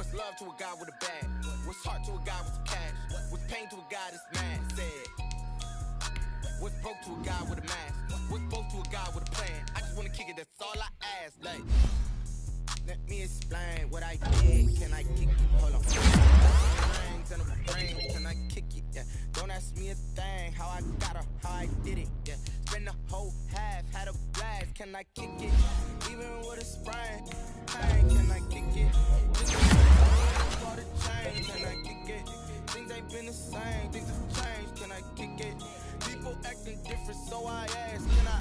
What's love to a guy with a bag? What's heart to a guy with some cash? What's pain to a guy that's mad? Said. What's broke to a guy with a mask? What's both to a guy with a plan? I just wanna kick it, that's all I ask. Like, let me explain what I did. Can I kick it? Hold on. Brains and a brain. Can I kick it? Yeah. Don't ask me a thing. How I got her, how I did it. Yeah. Spend the whole half, had a blast. Can I kick it? Even with a sprain. Hey, can I kick it? For the change. Can I kick it? Things ain't been the same. Things have changed. Can I kick it? People acting different, so I ask, can I?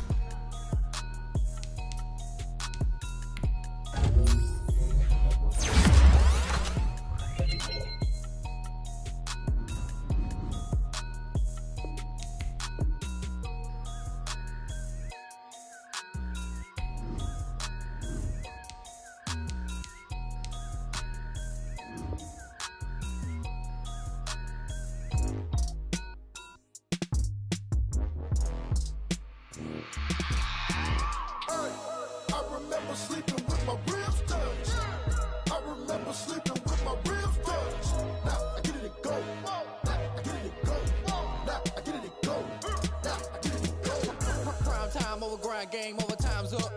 Game over, time's up.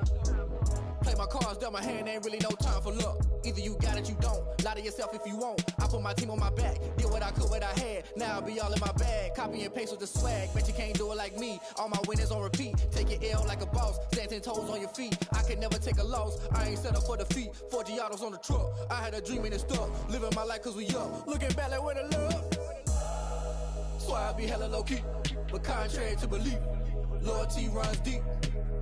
Play my cards, dealt my hand, ain't really no time for luck. Either you got it, you don't. Lie to yourself if you won't. I put my team on my back, did what I could, what I had. Now I'll be all in my bag, copy and paste with the swag. Bet you can't do it like me. All my winners on repeat. Take your L like a boss, stand 10 toes on your feet. I can never take a loss, I ain't set up for defeat. 4 Giottos on the truck, I had a dream and it stuck. Living my life cause we up, looking back like where the love. So I be hella low key, but contrary to belief, loyalty runs deep.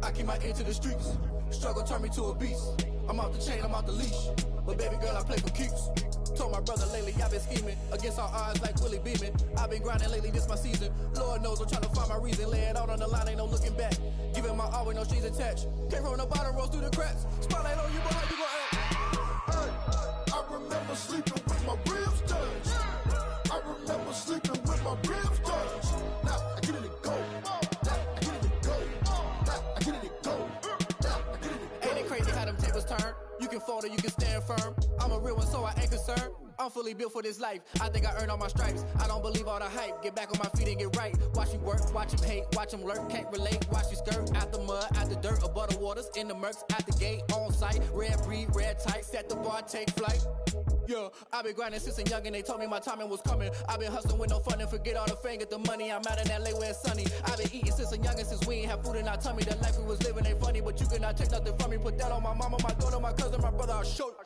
I keep my ear to the streets. Struggle turned me to a beast. I'm off the chain, I'm off the leash. But baby girl, I play for keeps. Told my brother lately, I've been scheming against all odds like Willie Beeman. I've been grinding lately, this my season. Lord knows I'm trying to find my reason. Lay it out on the line, ain't no looking back. Giving my all with no strings attached. Came from the bottom, rose through the cracks. Spotlight on you, but how you gon' act? Hey, I remember sleeping with my ribs touched. I remember sleeping with my ribs touched. Now I get it to go. Turn. You can fold or you can stand firm. I'm a real one, so I ain't concerned. I'm fully built for this life. I think I earned all my stripes. I don't believe all the hype. Get back on my feet and get right. Watch you work, watch him hate, watch him lurk. Can't relate, watch you skirt. Out the mud, out the dirt, above the waters, in the murks, out the gate, on site. Red breed, red tight, set the bar, take flight. Yeah, I've been grinding since a young and they told me my timing was coming. I've been hustling with no fun and forget all the fame, get the money. I'm out in LA where it's sunny. I've been eating since a young and since we ain't have food in our tummy. The life we was living ain't funny, but you cannot take nothing from me. Put that on my mama, my daughter, my cousin, my brother, I'll show you.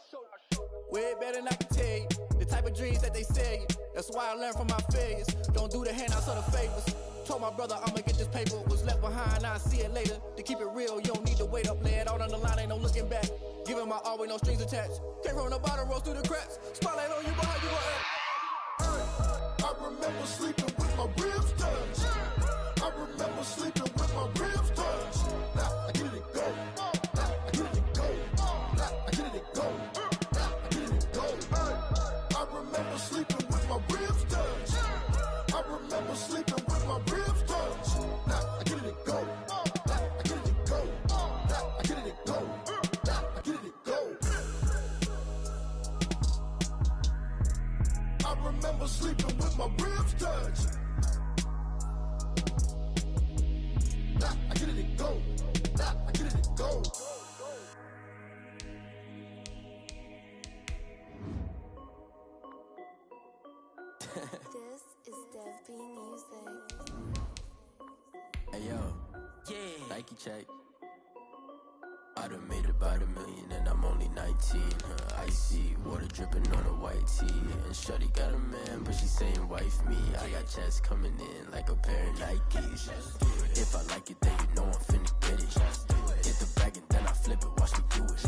Way better than I can tell you. The type of dreams that they sell you. That's why I learned from my failures. Don't do the handouts or the favors. Told my brother I'ma get this paper. Was left behind, I'll see it later. To keep it real, you don't need to wait up. Lay it out on the line, ain't no looking back. Giving my all with no strings attached. Came from the bottom, rose through the cracks. Spotlight on you, but how you gon' act? I remember sleeping with my ribs touched. I remember sleeping with my ribs touched. Now I get it to go. Now I get it to go. Now I get it to go. Now I get it to go. I remember sleeping with my ribs touched. I remember sleeping with my ribs touched. Now I get it to go. Now I get it to go. Now I get it to go. Now I get it to go. I remember sleeping with my ribs touched. Now I get it to go. Now I get it to go. This is Dev B Music. Hey yo, yeah. Nike check. I done made about $1 million and I'm only 19. Icy water dripping on a white tee. And shorty got a man, but she saying wife me. I got checks coming in like a pair of Nikes. If I like it, then you know I'm finna get it. Get the bag and then I flip it, watch me do it.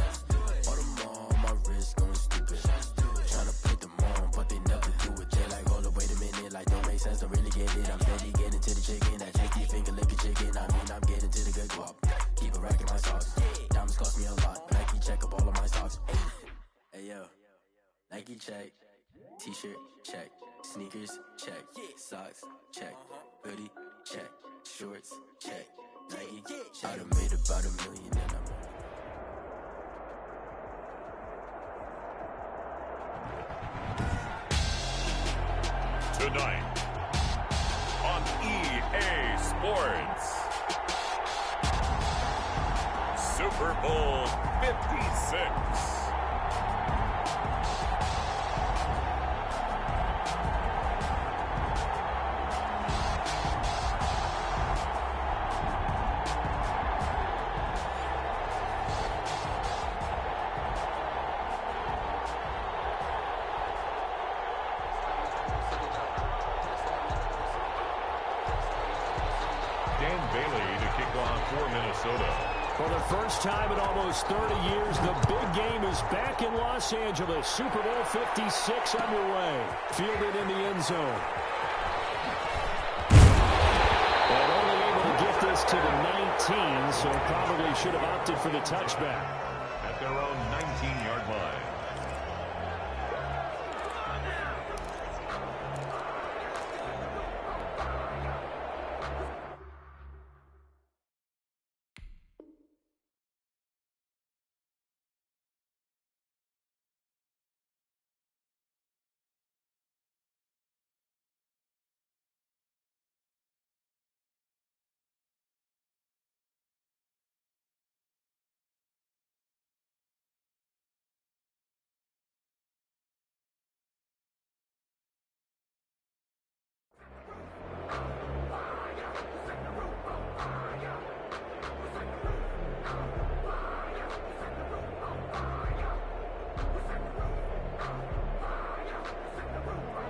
All them on my wrist going stupid. Tryna put them on, but they never do it. They like, hold up, wait a minute, like don't make sense, don't really get it. I'm steady getting to the chicken, that checky finger licking chicken. I mean, I'm getting to the good guap. Keep it racking my sauce. Diamonds cost me a lot. Nike check up all of my stocks. Hey yo, Nike check. T-shirt check. Sneakers check. Socks check. Hoodie check. Shorts check. Nike check. I done made about $1 million and I'm tonight on EA Sports. Super Bowl 56. For the first time in almost 30 years, the big game is back in Los Angeles. Super Bowl 56 underway. Fielded in the end zone. And only able to get this to the 19, so probably should have opted for the touchback. At their own 19-yard line.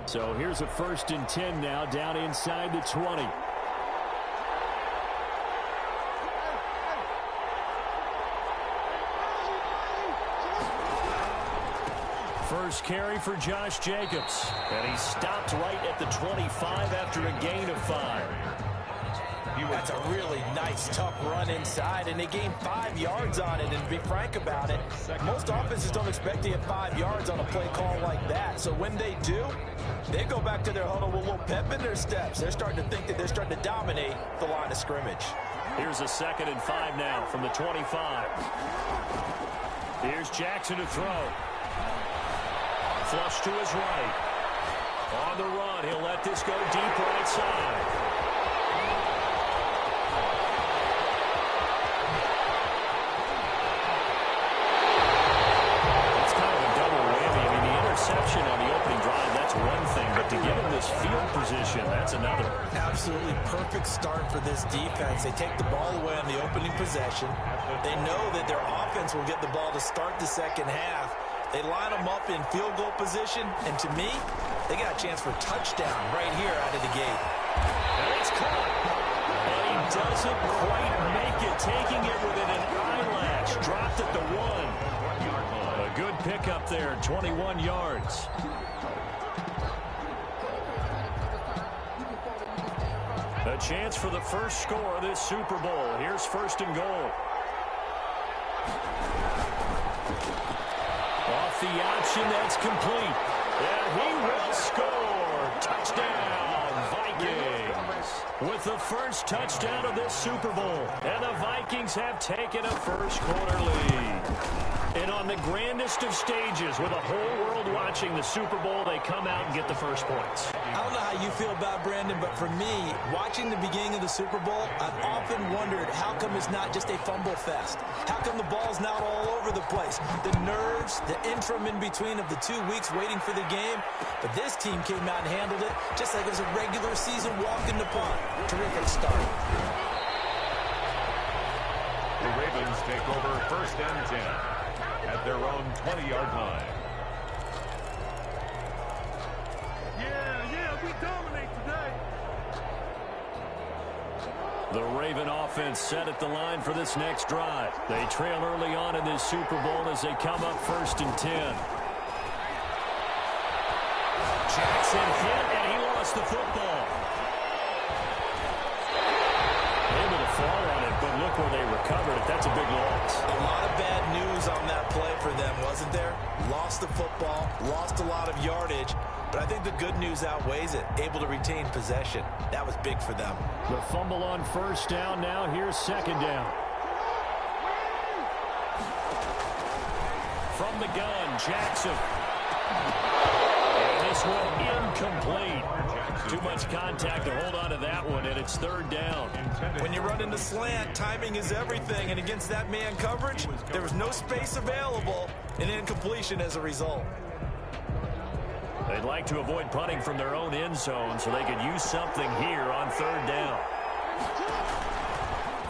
So here's a 1st and 10 now, down inside the 20. First carry for Josh Jacobs. And he stopped right at the 25 after a gain of 5. That's a really nice, tough run inside, and they gained 5 yards on it. And to be frank about it, most offenses don't expect to get 5 yards on a play call like that. So when they do, they go back to their huddle with a little pep in their steps. They're starting to think that they're starting to dominate the line of scrimmage. Here's a 2nd and 5 now from the 25. Here's Jackson to throw. Flush to his right. On the run, he'll let this go deep right side. On the opening drive, that's one thing, but to give him this field position, that's another. Absolutely perfect start for this defense. They take the ball away on the opening possession. They know that their offense will get the ball to start the second half. They line them up in field goal position, and to me, they got a chance for a touchdown right here out of the gate. And it's caught. And he doesn't quite make it, taking it within an eyelash. Dropped at the 1. A good pickup there, 21 yards. A chance for the first score of this Super Bowl. Here's 1st and goal. Off the option, that's complete. And he will score. Touchdown, Vikings. With the first touchdown of this Super Bowl. And the Vikings have taken a first-quarter lead. And on the grandest of stages, with a whole world watching the Super Bowl, they come out and get the first points. I don't know how you feel about Brandon, but for me, watching the beginning of the Super Bowl, I've often wondered how come it's not just a fumble fest? How come the ball's not all over the place? The nerves, the interim in between of the 2 weeks waiting for the game. But this team came out and handled it just like it was a regular season walk in the pond. Terrific start. The Ravens take over 1st and 10 at their own 20-yard line. Yeah, we dominate today. The Raven offense set at the line for this next drive. They trail early on in this Super Bowl as they come up 1st and 10. Jackson hit, and he lost the football. Able to fall on it, but look where they recovered it. That's a big loss. A lot of bad news on that play for them, wasn't there? Lost the football, lost a lot of yardage, but I think the good news outweighs it. Able to retain possession. That was big for them. The fumble on 1st down. Now here's 2nd down. From the gun, Jackson. And this this one incomplete. Too much contact to hold on to that one, and it's third down. When you run into slant, timing is everything, and against that man coverage, there was no space available, and incompletion as a result. They'd like to avoid punting from their own end zone so they could use something here on third down.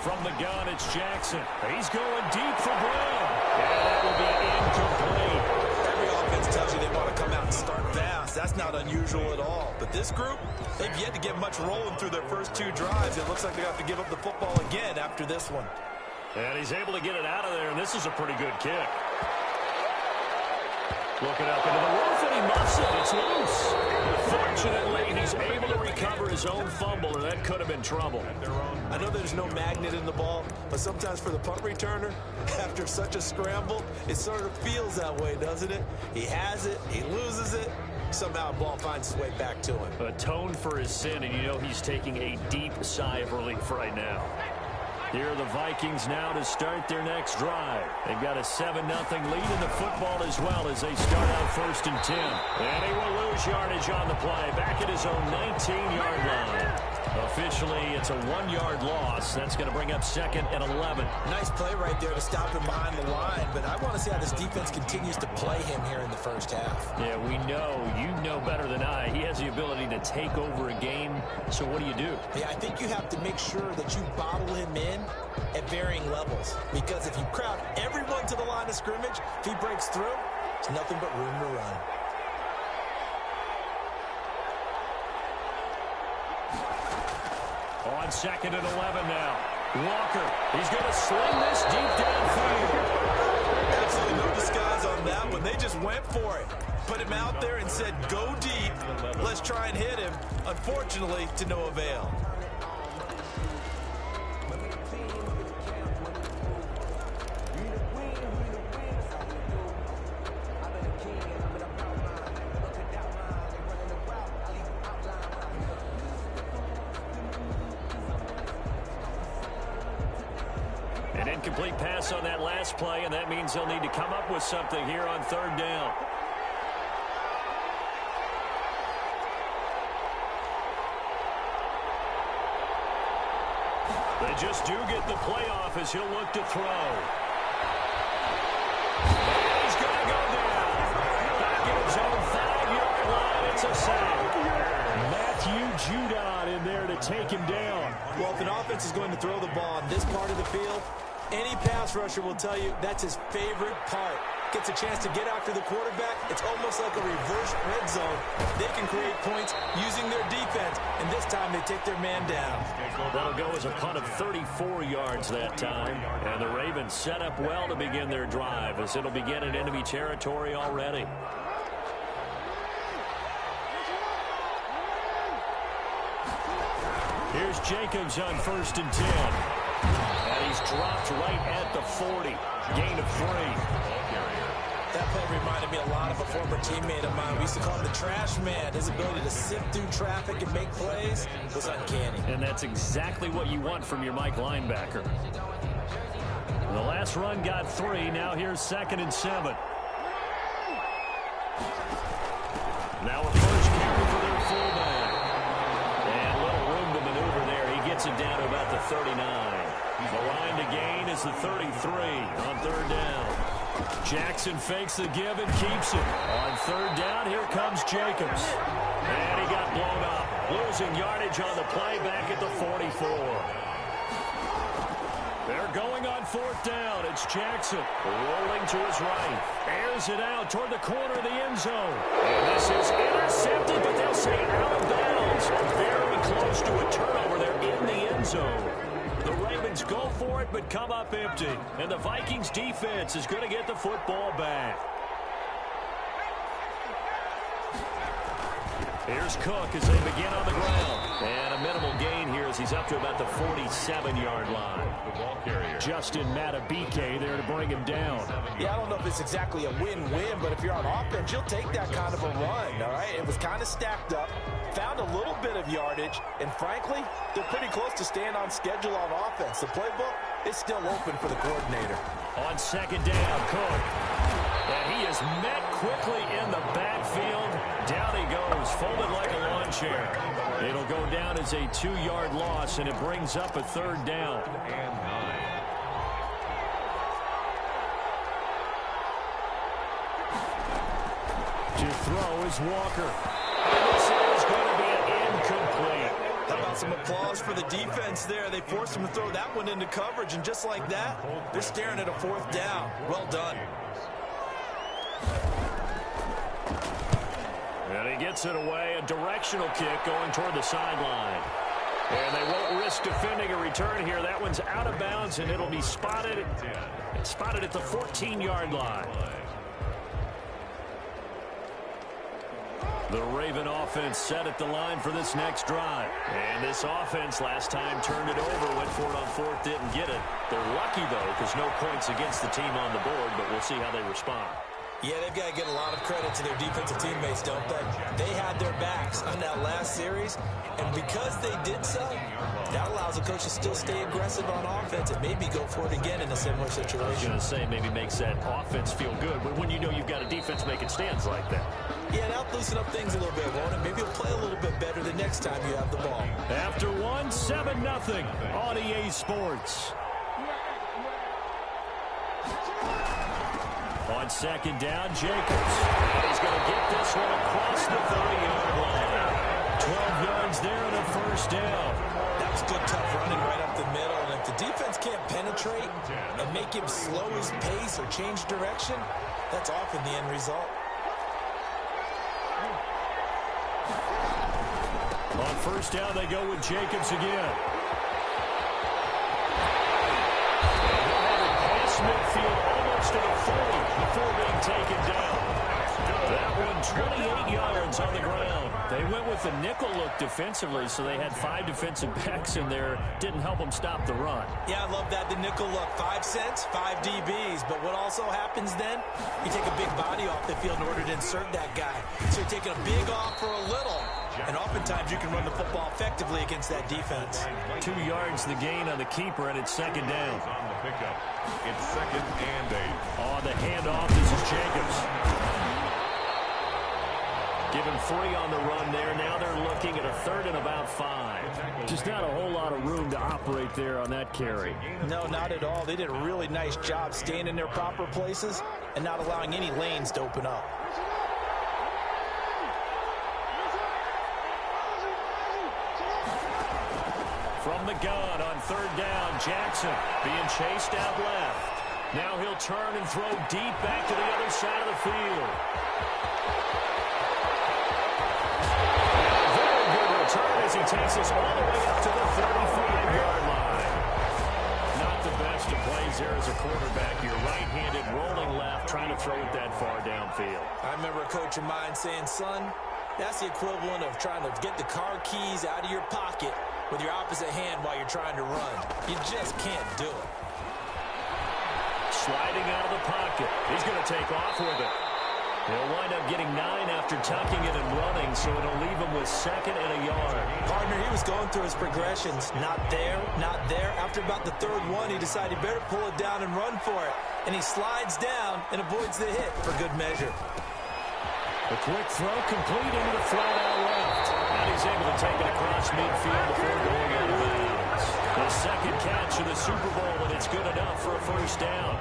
From the gun, it's Jackson. He's going deep for Brown. And that will be incomplete. Every offense tells you they want to come out and start fast. That's not unusual at all. But this group, they've yet to get much rolling through their first two drives. It looks like they have to give up the football again after this one. And he's able to get it out of there, and this is a pretty good kick. Looking up into the roof, and he muffs it. It's loose. Fortunately, he's able to recover his own fumble, or that could have been trouble. I know there's no magnet in the ball, but sometimes for the punt returner, after such a scramble, it sort of feels that way, doesn't it? He has it, he loses it, somehow the ball finds its way back to him. Atoned for his sin, and you know he's taking a deep sigh of relief right now. Here are the Vikings now to start their next drive. They've got a 7-0 lead in the football as well as they start out 1st and 10. And he will lose yardage on the play, back at his own 19-yard line. Officially, it's a 1-yard loss. That's going to bring up 2nd and 11. Nice play right there to stop him behind the line, but I want to see how this defense continues to play him here in the first half. Yeah, we know. You know better than I. He has the ability to take over a game, so what do you do? Yeah, I think you have to make sure that you bottle him in at varying levels, because if you crowd everyone to the line of scrimmage, if he breaks through, there's nothing but room to run. On 2nd and 11 now. Walker, he's going to sling this deep downfield. Absolutely no disguise on that one. They just went for it. Put him out there and said, go deep. Let's try and hit him. Unfortunately, to no avail. An incomplete pass on that last play, and that means they'll need to come up with something here on third down. They just do get the play off as he'll look to throw. And he's going to go down. Back in his own 5-yard line, it's a sack. Matthew Judon in there to take him down. Well, if an offense is going to throw the ball on this part of the field, any pass rusher will tell you that's his favorite part. Gets a chance to get after the quarterback. It's almost like a reverse red zone. They can create points using their defense, and this time they take their man down. That'll go as a punt of 34 yards that time. And the Ravens set up well to begin their drive as it'll begin in enemy territory already. Here's Jacobs on 1st and 10. And he's dropped right at the 40. Gain of 3. That play reminded me a lot of a former teammate of mine. We used to call him the trash man. His ability to sift through traffic and make plays was uncanny. And that's exactly what you want from your Mike linebacker. The last run got 3. Now here's 2nd and 7. Now a first carry for their fullback. And a little room to maneuver there. He gets it down to about the 39. The line to gain is the 33 on third down. Jackson fakes the give and keeps it. On third down, here comes Jacobs. And he got blown up. Losing yardage on the play back at the 44. They're going on 4th down. It's Jackson rolling to his right. Airs it out toward the corner of the end zone. And this is intercepted, but they'll say out of bounds. Very close to a turnover. They're in the end zone. The Ravens go for it, but come up empty. And the Vikings defense is going to get the football back. Here's Cook as they begin on the ground. And a minimal gain here as he's up to about the 47-yard line. Justin Matabike there to bring him down. Yeah, I don't know if it's exactly a win-win, but if you're on offense, you'll take that kind of a run, all right? It was kind of stacked up, found a little bit of yardage, and frankly, they're pretty close to staying on schedule on offense. The playbook is still open for the coordinator. On 2nd down, Cook. And he is met quickly in the backfield. Down he goes, folded like a lawn chair. It'll go down as a 2-yard loss, and it brings up a 3rd down. And 9. To throw is Walker. And this is going to be an incomplete. How about some applause for the defense there? They forced him to throw that one into coverage, and just like that, they're staring at a 4th down. Well done. And he gets it away, a directional kick going toward the sideline. And they won't risk defending a return here. That one's out of bounds, and it'll be spotted at the 14-yard line. The Raven offense set at the line for this next drive. And this offense last time turned it over, went for it on 4th, didn't get it. They're lucky, though, because no points against the team on the board, but we'll see how they respond. Yeah, they've got to get a lot of credit to their defensive teammates, don't they? They had their backs on that last series, and because they did so, that allows the coach to still stay aggressive on offense and maybe go for it again in a similar situation. I was going to say, maybe makes that offense feel good, but when you know you've got a defense making stands like that. Yeah, that'll loosen up things a little bit, won't it? Maybe you'll play a little bit better the next time you have the ball. After one, 7-0 on EA Sports. On 2nd down, Jacobs. He's going to get this one across the 30-yard line. 12 yards there and a 1st down. That was good, tough running right up the middle. And if the defense can't penetrate and make him slow his pace or change direction, that's often the end result. On 1st down, they go with Jacobs again. Midfield almost to the 40 before being taken down. That one 28 yards on the ground. They went with the nickel look defensively, so they had 5 defensive backs in there. Didn't help them stop the run. Yeah, I love that, the nickel look. 5 cents, 5 DBs. But what also happens then, you take a big body off the field in order to insert that guy. So you're taking a big off for a little. And oftentimes you can run the football effectively against that defense. 2 yards the gain on the keeper, and it's 2nd down. On the pickup, it's 2nd and 8. On the handoff, this is Jacobs. Given 3 on the run there. Now they're looking at a 3rd and about 5. Just not a whole lot of room to operate there on that carry. No, not at all. They did a really nice job staying in their proper places and not allowing any lanes to open up. From the gun on 3rd down, Jackson being chased out left. Now he'll turn and throw deep back to the other side of the field. Very good return as he takes us all the way up to the 35-yard line. Not the best of plays there as a quarterback. You're right-handed, rolling left, trying to throw it that far downfield. I remember a coach of mine saying, son, that's the equivalent of trying to get the car keys out of your pocket with your opposite hand while you're trying to run. You just can't do it. Sliding out of the pocket. He's going to take off with it. He'll wind up getting 9 after tucking it and running, so it'll leave him with 2nd and a yard. Partner, he was going through his progressions. Not there, not there. After about the 3rd one, he decided he better pull it down and run for it. And he slides down and avoids the hit for good measure. A quick throw complete into the flat out left. And he's able to take it across midfield before going out of bounds. The 2nd catch of the Super Bowl, and it's good enough for a 1st down.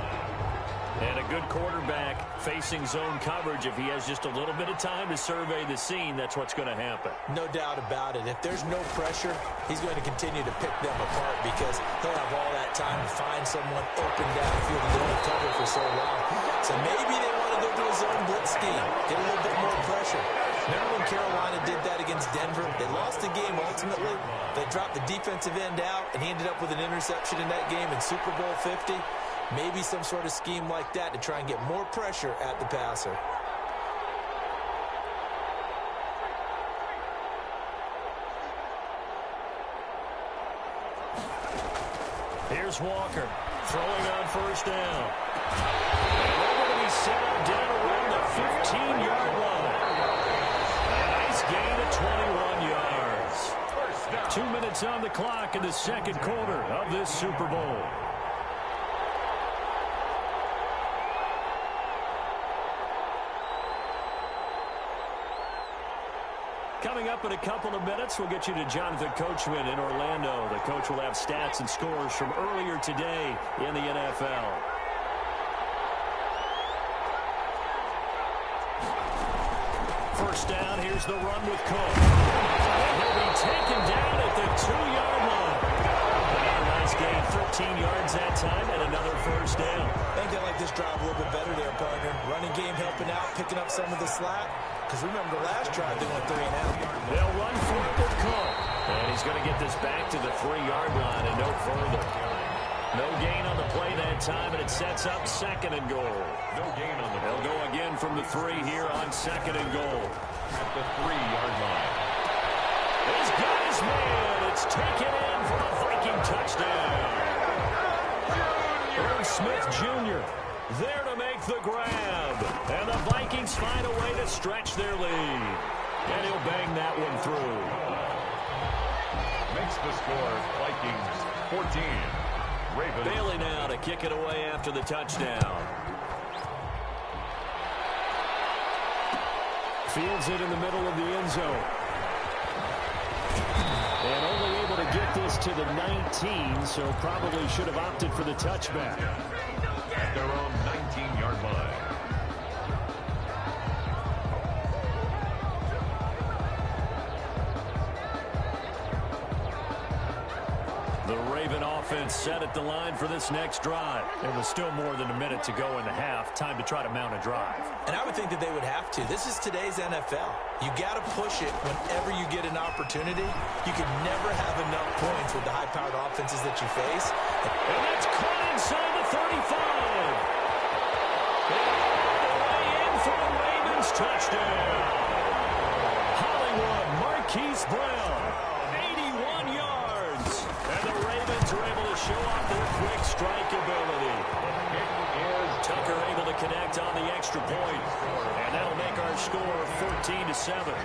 And a good quarterback facing zone coverage. If he has just a little bit of time to survey the scene, that's what's going to happen. No doubt about it. If there's no pressure, he's going to continue to pick them apart because he'll have all that time to find someone open downfield and don't cover for so long. So maybe they want to go to a zone blitz scheme, get a little bit more pressure. Remember when Carolina did that against Denver? They lost the game ultimately. They dropped the defensive end out, and he ended up with an interception in that game in Super Bowl 50. Maybe some sort of scheme like that to try and get more pressure at the passer. Here's Walker throwing on 1st down. And they're going to be set up down around the 15-yard line. A nice gain of 21 yards. 2 minutes on the clock in the 2nd quarter of this Super Bowl. Coming up in a couple of minutes, we'll get you to Jonathan Coachman in Orlando. The coach will have stats and scores from earlier today in the NFL. First down, here's the run with Cook. And he'll be taken down at the 2-yard line. Another nice gain, 13 yards that time, and another first down. I think they like this drive a little bit better there, partner. Running game helping out, picking up some of the slack. Because remember the last drive, they went 3 and out. They'll run for it with Cook. And he's going to get this back to the 3-yard line and no further. No gain on the play that time, and it sets up 2nd and goal. No gain on the play. They'll go again from the 3 here on 2nd and goal. At the 3-yard line. He's got his man. It's taken in for a Viking touchdown. Irv Smith Jr. there to make the grab. And the Vikings find a way to stretch their lead. And he'll bang that one through. Makes the score Vikings 14. Ravens. Bailey now to kick it away after the touchdown. Fields it in the middle of the end zone. And only able to get this to the 19, so probably should have opted for the touchback. At their own 19-yard line. The Raven offense set at the line for this next drive. There was still more than a minute to go in the half. Time to try to mount a drive. And I would think that they would have to. This is today's NFL. You got to push it whenever you get an opportunity. You can never have enough points with the high-powered offenses that you face. And that's caught inside the 35. And all the way in for the Ravens touchdown. Hollywood Marquise Brown, 81 yards. And the Ravens are able to show off their quick strike ability. Tucker able to connect on the extra point. And that'll make our score 14-7.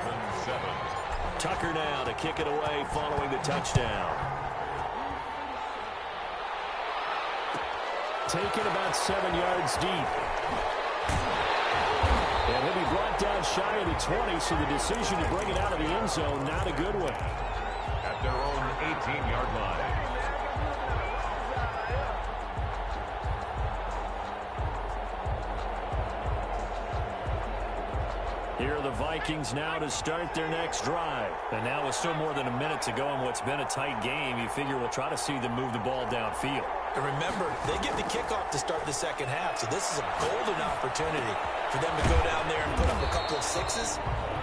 Tucker now to kick it away following the touchdown. Taken about 7 yards deep. And he'll be brought down shy of the 20, so the decision to bring it out of the end zone, not a good one. At their own 18-yard line. Here are the Vikings now to start their next drive. And now with still more than a minute to go in what's been a tight game, you figure we'll try to see them move the ball downfield. And remember, they get the kickoff to start the second half, so this is a golden opportunity for them to go down there and put up a couple of sixes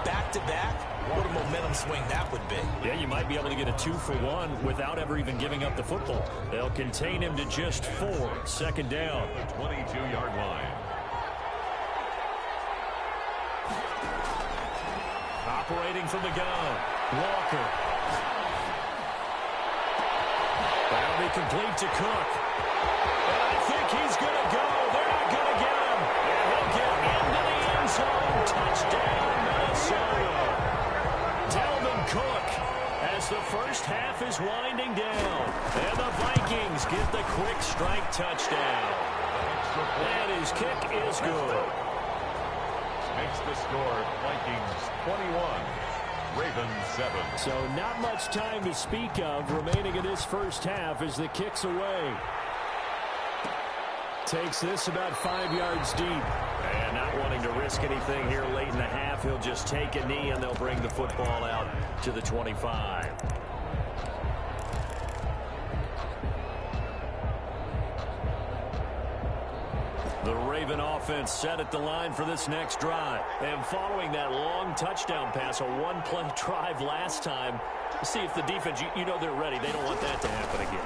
back-to-back. What a momentum swing that would be. Yeah, you might be able to get a 2-for-1 without ever even giving up the football. They'll contain him to just 4. 2nd down. 22-yard line. Operating from the gun, Walker. That'll be complete to Cook. And I think he's going to go. They're not going to get him. And he'll get into the end zone. Touchdown, Minnesota. Dalvin Cook as the first half is winding down. And the Vikings get the quick strike touchdown. And his kick is good. Makes the score Vikings 21, Ravens 7. So not much time to speak of remaining in this first half as the kick's away. Takes this about 5 yards deep. And not wanting to risk anything here late in the half, he'll just take a knee and they'll bring the football out to the 25. The Raven offense set at the line for this next drive. And following that long touchdown pass, a one-play drive last time, see if the defense, you know they're ready. They don't want that to happen again.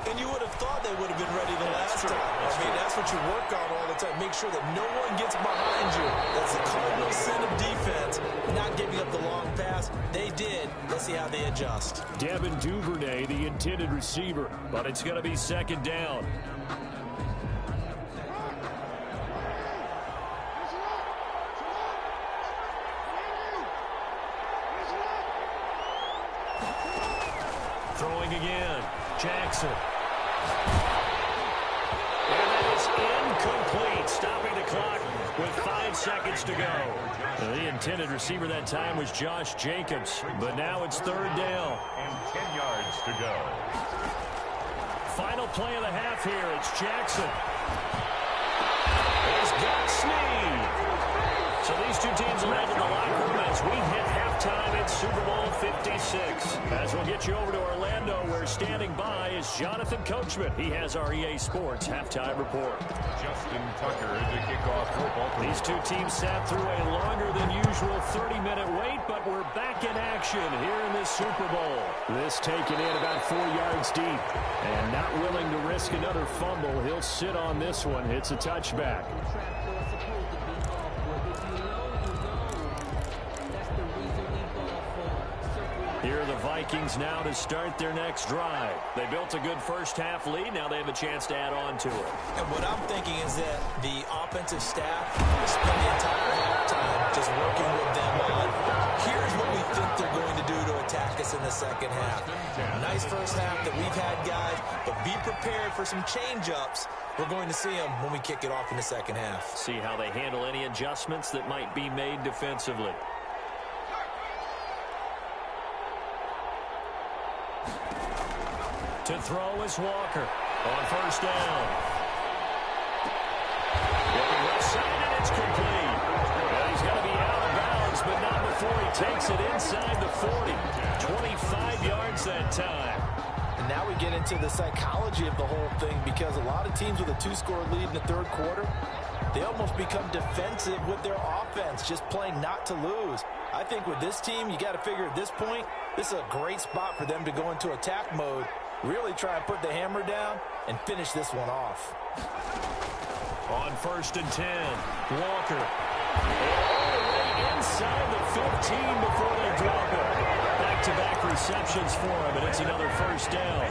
And you would have thought they would have been ready the last time. I mean, that's what you work on all the time. Make sure that no one gets behind you. That's the cardinal sin of defense, not giving up the long pass. They did. Let's see how they adjust. Devin Duvernay, the intended receiver, but it's going to be 2nd down. Throwing again. Jackson. And that is incomplete. stopping the clock with 5 seconds to go. The intended receiver that time was Josh Jacobs, but now it's 3rd down. And 10 yards to go. Final play of the half here. It's Jackson. He's got Snead. So these two teams will head to the locker room as we hit halftime in Super Bowl 56. As we'll get you over to Orlando, where standing by is Jonathan Coachman. He has our EA Sports halftime report. Justin Tucker to kick off for Baltimore. These two teams sat through a longer than usual 30-minute wait, but we're back in action here in this Super Bowl. This taken in about 4 yards deep. And not willing to risk another fumble, he'll sit on this one. It's a touchback. Here are the Vikings now to start their next drive. They built a good first-half lead. Now they have a chance to add on to it. And what I'm thinking is that the offensive staff spent the entire halftime just working with them on, here's what we think they're going to do to attack us in the second half. Nice first half that we've had, guys, but be prepared for some change-ups. We're going to see them when we kick it off in the second half. See how they handle any adjustments that might be made defensively. To throw is Walker on 1st down. Looking left side, and it's complete. Well, he's going to be out of bounds, but not before he takes it inside the 40. 25 yards that time. And now we get into the psychology of the whole thing, because a lot of teams with a 2-score lead in the 3rd quarter, they almost become defensive with their offense, just playing not to lose. I think with this team, you got to figure at this point, this is a great spot for them to go into attack mode, really try and put the hammer down and finish this one off. On 1st and 10, Walker. All the way inside the 15 before they drop it. Back-to-back receptions for him, and it's another 1st down.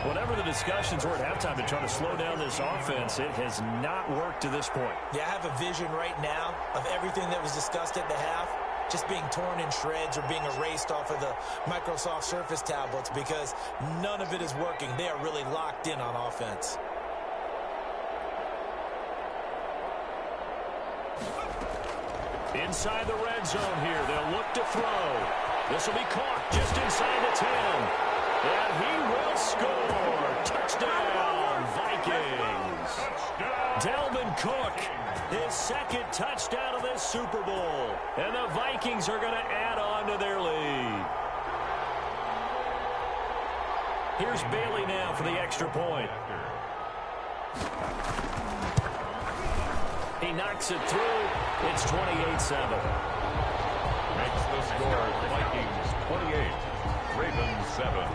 Whatever the discussions were at halftime to try to slow down this offense, it has not worked to this point. Yeah, I have a vision right now of everything that was discussed at the half just being torn in shreds or being erased off of the Microsoft Surface tablets, because none of it is working. They are really locked in on offense. Inside the red zone here, they'll look to throw. This will be caught just inside the 10. And he will score. Touchdown, Vikings. Dalvin Cook, his 2nd touchdown of this Super Bowl. And the Vikings are going to add on to their lead. Here's Bailey now for the extra point. He knocks it through. It's 28-7. Makes the score Vikings 28, Ravens 7.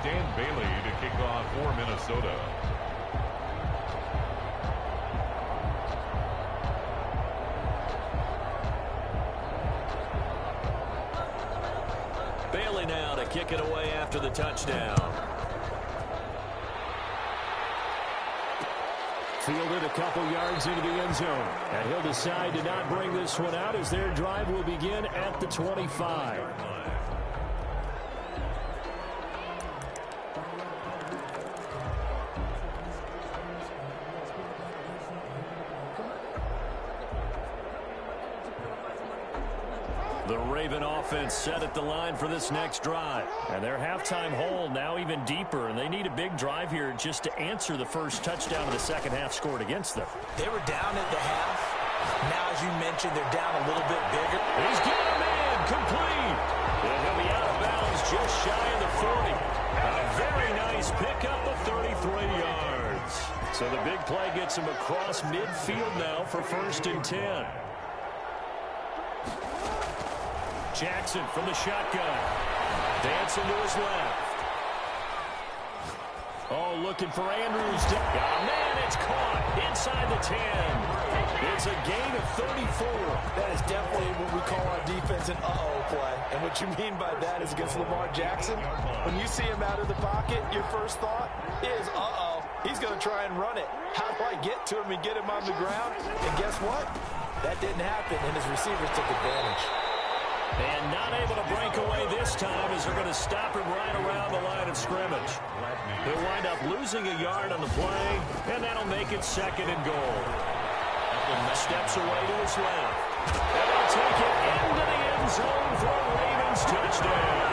Dan Bailey to kick off for Minnesota. Bailey now to kick it away after the touchdown. Fielded a couple yards into the end zone. And he'll decide to not bring this one out as their drive will begin at the 25. The Raven offense set at the line for this next drive. And their halftime hole now even deeper, and they need a big drive here just to answer the first touchdown of the second half scored against them. They were down at the half. Now, as you mentioned, they're down a little bit bigger. He's got a man complete. And he'll be out of bounds just shy of the 40. A very nice pickup of 33 yards. So the big play gets him across midfield now for 1st and 10. Jackson from the shotgun. Dancing to his left. Oh, looking for Andrews. Oh, man, it's caught inside the 10. It's a gain of 34. That is definitely what we call our defense an uh-oh play. And what you mean by that is against Lamar Jackson, when you see him out of the pocket, your first thought is, uh-oh, he's going to try and run it. How do I get to him and get him on the ground? And guess what? That didn't happen, and his receivers took advantage. And not able to break away this time as they're going to stop him right around the line of scrimmage. He'll wind up losing a yard on the play, and that'll make it 2nd and goal. Steps away to his left. And they'll take it into the end zone for a Ravens touchdown.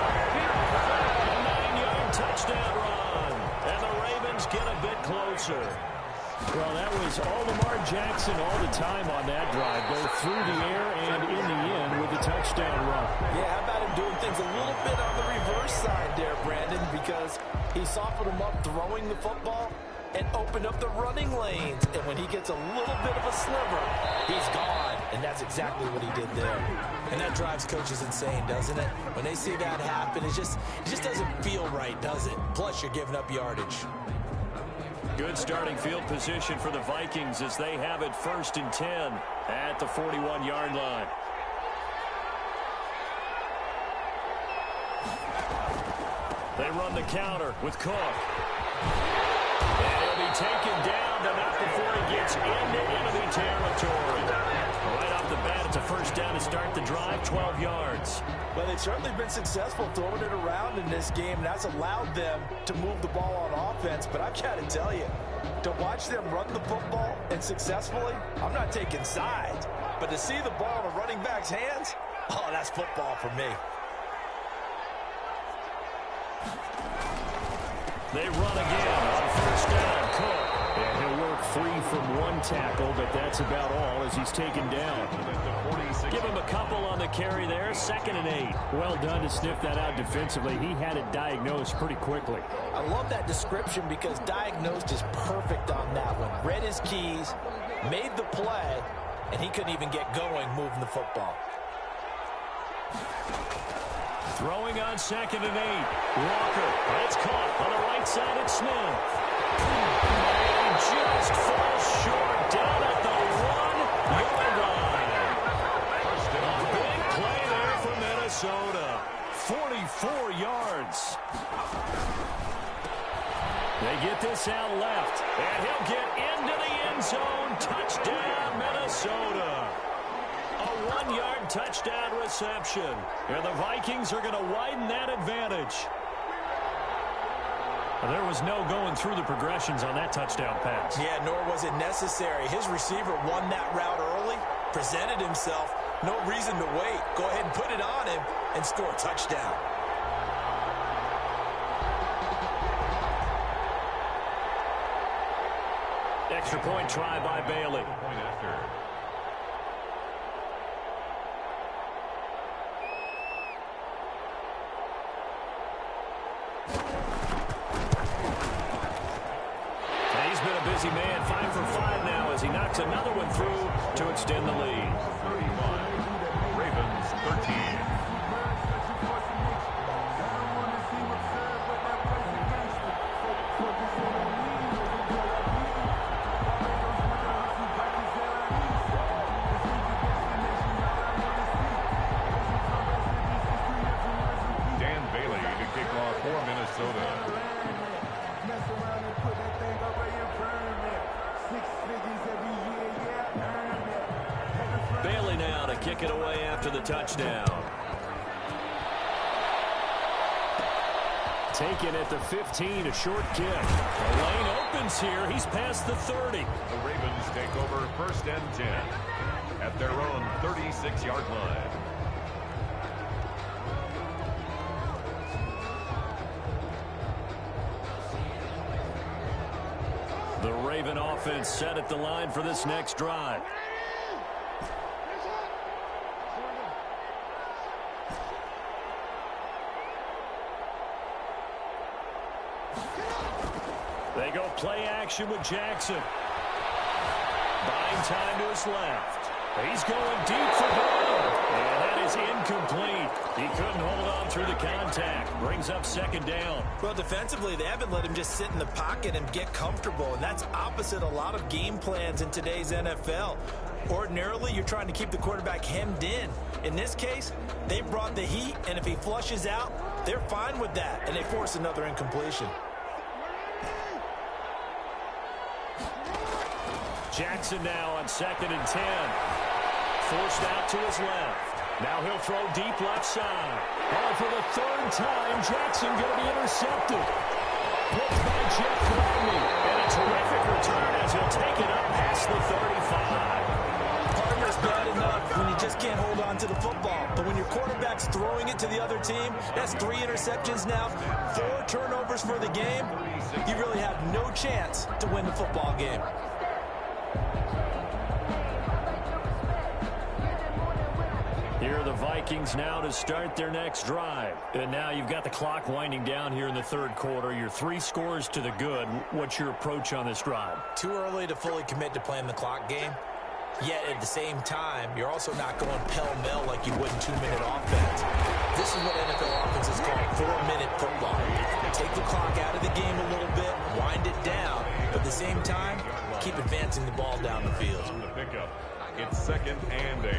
A 9-yard touchdown run. And the Ravens get a bit closer. Well, that was all Lamar Jackson all the time on that drive, both through the air and in the end with the touchdown run. Yeah, how about him doing things a little bit on the reverse side there, Brandon, because he softened him up throwing the football and opened up the running lanes. And when he gets a little bit of a sliver, he's gone. And that's exactly what he did there. And that drives coaches insane, doesn't it? When they see that happen, it just doesn't feel right, does it? Plus, you're giving up yardage. Good starting field position for the Vikings as they have it 1st and 10 at the 41-yard line. They run the counter with Cook. And he'll be taken down, but not before he gets into enemy territory. Right off the bat, it's a 1st down to start the drive, 12 yards. Well, they've certainly been successful throwing it around in this game, and that's allowed them to move the ball on offense. But I've got to tell you, to watch them run the football and successfully, I'm not taking sides. But to see the ball in a running back's hands, oh, that's football for me. They run again on 1st down. Cook. And he'll work free from one tackle, but that's about all as he's taken down. Give him a couple on the carry there. 2nd and 8. Well done to sniff that out defensively. He had it diagnosed pretty quickly. I love that description because diagnosed is perfect on that one. Read his keys, made the play, and he couldn't even get going moving the football. Throwing on 2nd and 8. Walker. It's caught on the right side at Smith. And just falls short down at the 1-yard line. A big play there for Minnesota. 44 yards. They get this out left. And he'll get into the end zone. Touchdown, Minnesota. A 1-yard touchdown reception. And the Vikings are going to widen that advantage. There was no going through the progressions on that touchdown pass. Yeah, nor was it necessary. His receiver won that route early, presented himself. No reason to wait. Go ahead and put it on him and score a touchdown. Extra point try by Bailey. He's been a busy man, 5 for 5 now as he knocks another one through to extend the lead. 35, Ravens 13. Dan Bailey to kick off for Minnesota. Bailey now to kick it away after the touchdown. Taken at the 15, a short kick. The lane opens here. He's past the 30. The Ravens take over 1st and 10 at their own 36-yard line. The Raven offense set at the line for this next drive. They go play action with Jackson. Buying time to his left. He's going deep for goal. And that is incomplete. He couldn't hold on through the contact. Brings up 2nd down. Well, defensively, they haven't let him just sit in the pocket and get comfortable, and that's opposite a lot of game plans in today's NFL. Ordinarily, you're trying to keep the quarterback hemmed in. In this case, they brought the heat, and if he flushes out, they're fine with that, and they force another incompletion. Jackson now on 2nd and 10. forced out to his left. Now he'll throw deep left side. Oh, for the third time, Jackson going to be intercepted. Picked by Jeff Gladney. And a terrific return as he'll take it up past the 35. Partner's bad enough when you just can't hold on to the football. But when your quarterback's throwing it to the other team, that's 3 interceptions now, 4 turnovers for the game. You really have no chance to win the football game. Here are the Vikings now to start their next drive. And now you've got the clock winding down here in the third quarter. You're 3 scores to the good. What's your approach on this drive? Too early to fully commit to playing the clock game. Yet at the same time, you're also not going pell-mell like you would in 2-minute offense. This is what NFL offenses call 4-minute football. Take the clock out of the game a little bit, wind it down, but at the same time, keep advancing the ball down the field. On the pickup, it's 2nd and 8.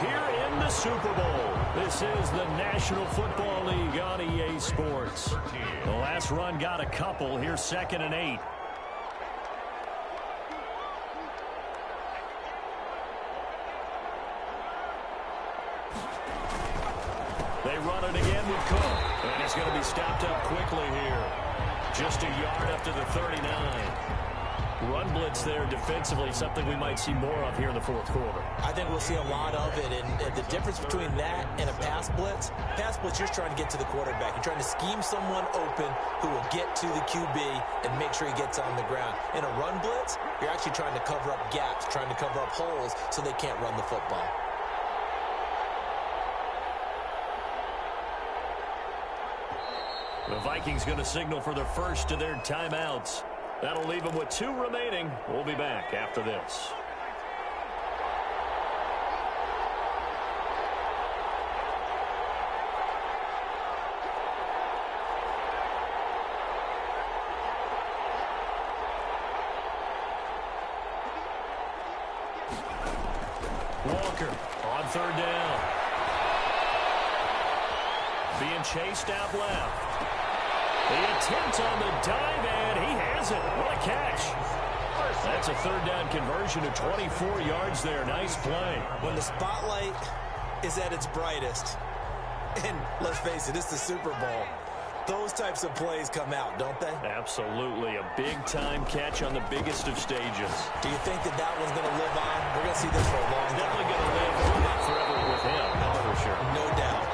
Here in the Super Bowl. This is the National Football League on EA Sports. The last run got a couple. Here's 2nd and 8. They run it again with Cook. And it's going to be stopped up quickly here. Just a yard up to the 39. Run blitz there defensively, something we might see more of here in the fourth quarter. I think we'll see a lot of it, and the difference between that and a pass blitz, you're trying to get to the quarterback. You're trying to scheme someone open who will get to the QB and make sure he gets on the ground. In a run blitz, you're actually trying to cover up gaps, trying to cover up holes so they can't run the football. The Vikings going to signal for the first of their timeouts. That'll leave them with 2 remaining. We'll be back after this. Walker on 3rd down. Being chased out left. The attempt on the dive, and he has it. What a catch. That's a 3rd down conversion of 24 yards there. Nice play. When the spotlight is at its brightest, and let's face it, it's the Super Bowl, those types of plays come out, don't they? Absolutely. A big-time catch on the biggest of stages. Do you think that one's going to live on? We're going to see this for a long time. Definitely going to live on forever with him, that's for sure. No doubt.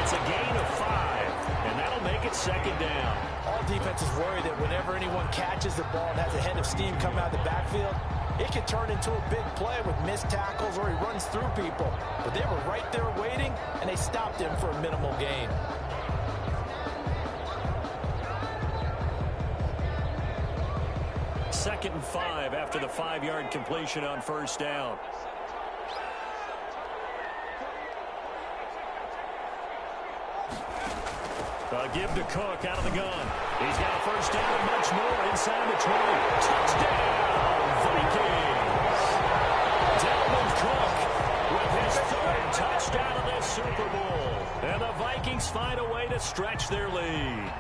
It's a gain of 5, and that'll make it 2nd down. All defenses worry that whenever anyone catches the ball and has a head of steam come out of the backfield, it can turn into a big play with missed tackles or he runs through people. But they were right there waiting, and they stopped him for a minimal gain. Second and 5 after the 5-yard completion on 1st down. Give to Cook out of the gun. He's got a 1st down and much more inside the 20. Touchdown, Vikings! Dalvin Cook with his 3rd touchdown of this Super Bowl. And the Vikings find a way to stretch their lead.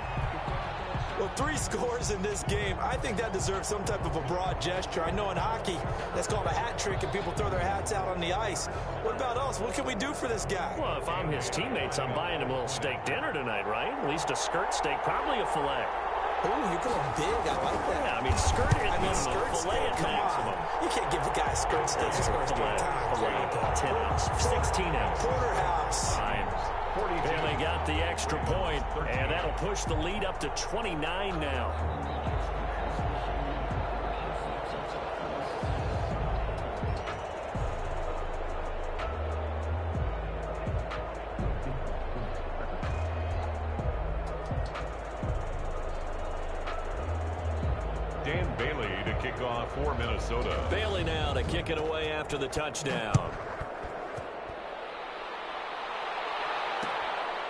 Well, 3 scores in this game. I think that deserves some type of a broad gesture. I know in hockey, that's called a hat trick, and people throw their hats out on the ice. What about us? What can we do for this guy? Well, if I'm his teammates, I'm buying him a little steak dinner tonight, right? At least a skirt steak, probably a filet. Ooh, you're going big. I like that. Yeah, I mean, skirt at minimum, filet at maximum. You can't give the guy a skirt steak. Filet, 10 ounce, 16 ounce. Porterhouse. Fine. And they got the extra point, and that'll push the lead up to 29 now. Dan Bailey to kick off for Minnesota. Bailey now to kick it away after the touchdown.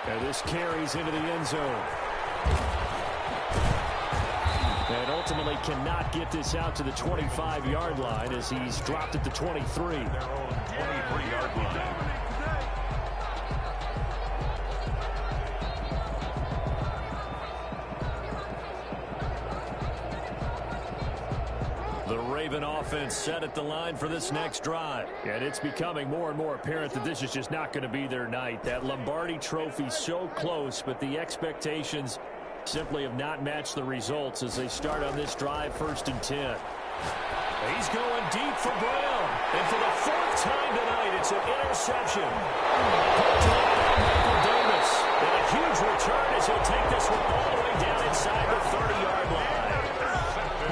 And this carries into the end zone. And ultimately cannot get this out to the 25-yard line as he's dropped at the 23. Their own 23-yard line. The Raven offense set at the line for this next drive. And it's becoming more and more apparent that this is just not going to be their night. That Lombardi trophy so close, but the expectations simply have not matched the results as they start on this drive, 1st and 10. He's going deep for Brown. And for the 4th time tonight, it's an interception. Michael Davis. And a huge return as he'll take this one all the way down inside the 30-yard line.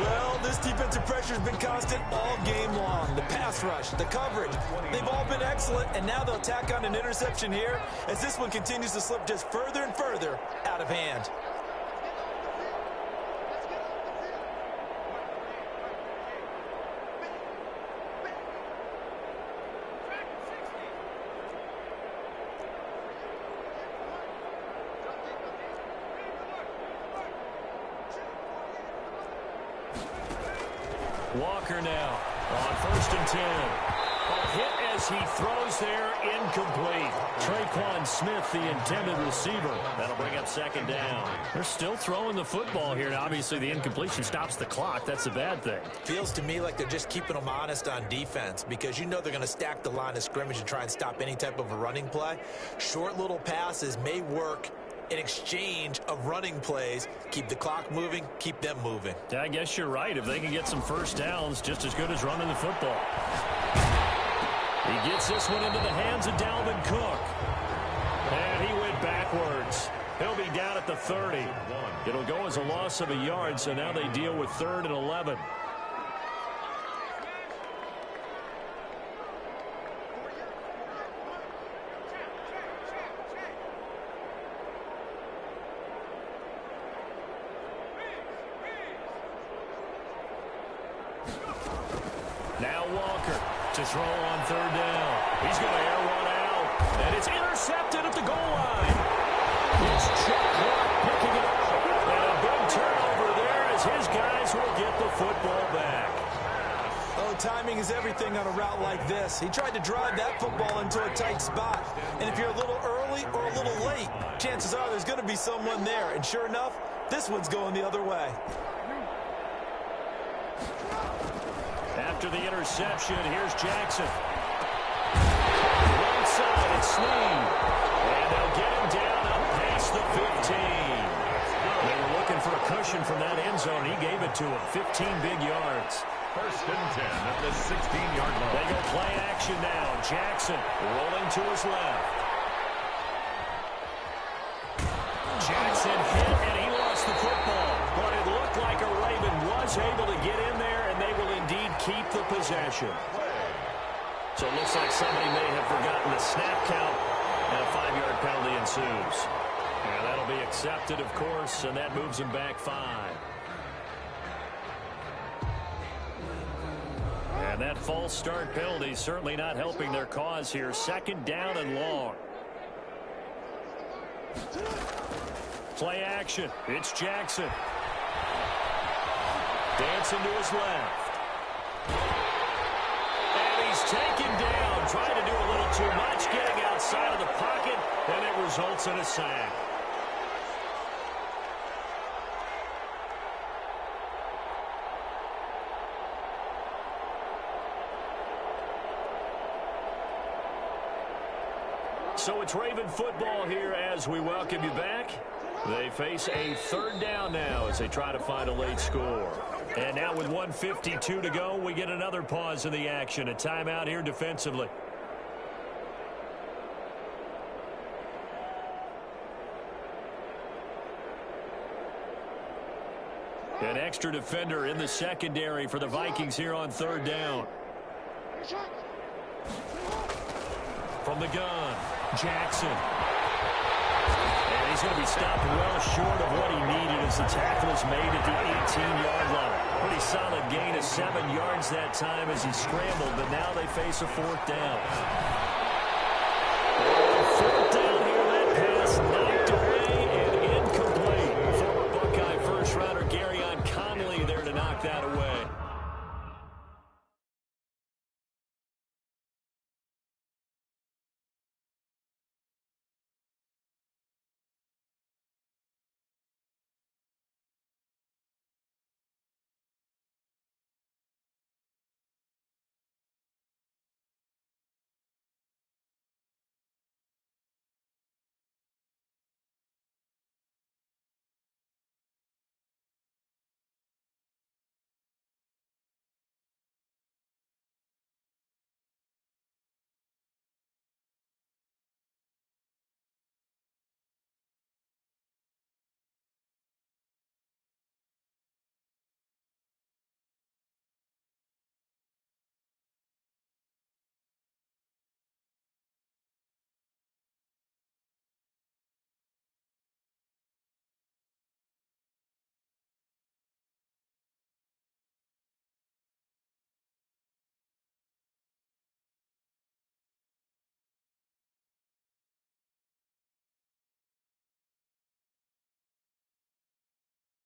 Well, this defensive pressure has been constant all game long. The pass rush, the coverage, they've all been excellent, and now they'll tack on an interception here as this one continues to slip just further and further out of hand. Walker now on 1st and 10. A hit as he throws there, incomplete. Traquan Smith, the intended receiver. That'll bring up 2nd down. They're still throwing the football here, and obviously the incompletion stops the clock. That's a bad thing. Feels to me like they're just keeping them honest on defense because you know they're going to stack the line of scrimmage and try and stop any type of a running play. Short little passes may work in exchange of running plays. Keep the clock moving, keep them moving. Yeah, I guess you're right. If they can get some first downs, just as good as running the football. He gets this one into the hands of Dalvin Cook. And he went backwards. He'll be down at the 30. It'll go as a loss of a yard, so now they deal with 3rd and 11. Now Walker to throw on 3rd down. He's going to air one out. And it's intercepted at the goal line. It's Chuck Clark picking it up. And a big turnover there as his guys will get the football back. Oh, timing is everything on a route like this. He tried to drive that football into a tight spot. And if you're a little early or a little late, chances are there's going to be someone there. And sure enough, this one's going the other way. After the interception, here's Jackson. Right side, it's Snead. And they'll get him down up past the 15. They were looking for a cushion from that end zone. He gave it to him. 15 big yards. 1st and 10 at the 16-yard line. They go play action now. Jackson rolling to his left. Jackson hit, and he lost the football. But it looked like a Raven was able to get in there, and they will indeed keep the possession. So it looks like somebody may have forgotten the snap count, and a 5-yard penalty ensues. And that'll be accepted, of course, and that moves him back 5. And that false start penalty certainly not helping their cause here. 2nd down and long. Play action. It's Jackson. Dancing to his left. And he's taken down. Trying to do a little too much. Getting outside of the pocket. And it results in a sack. So it's Raven football here as we welcome you back. They face a 3rd down now as they try to find a late score. And now with 1:52 to go, we get another pause in the action. A timeout here defensively. An extra defender in the secondary for the Vikings here on 3rd down. From the gun, Jackson. And he's going to be stopped well short of what he needed as the tackle is made at the 18-yard line. Pretty solid gain of 7 yards that time as he scrambled, but now they face a 4th down. 4th down here, that pass knocked away and incomplete. Former Buckeye first-rounder Garyon Conley take that away.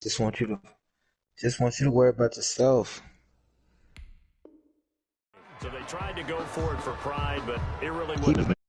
Just want you to worry about yourself. So they tried to go for it for pride, but it really wouldn't have been.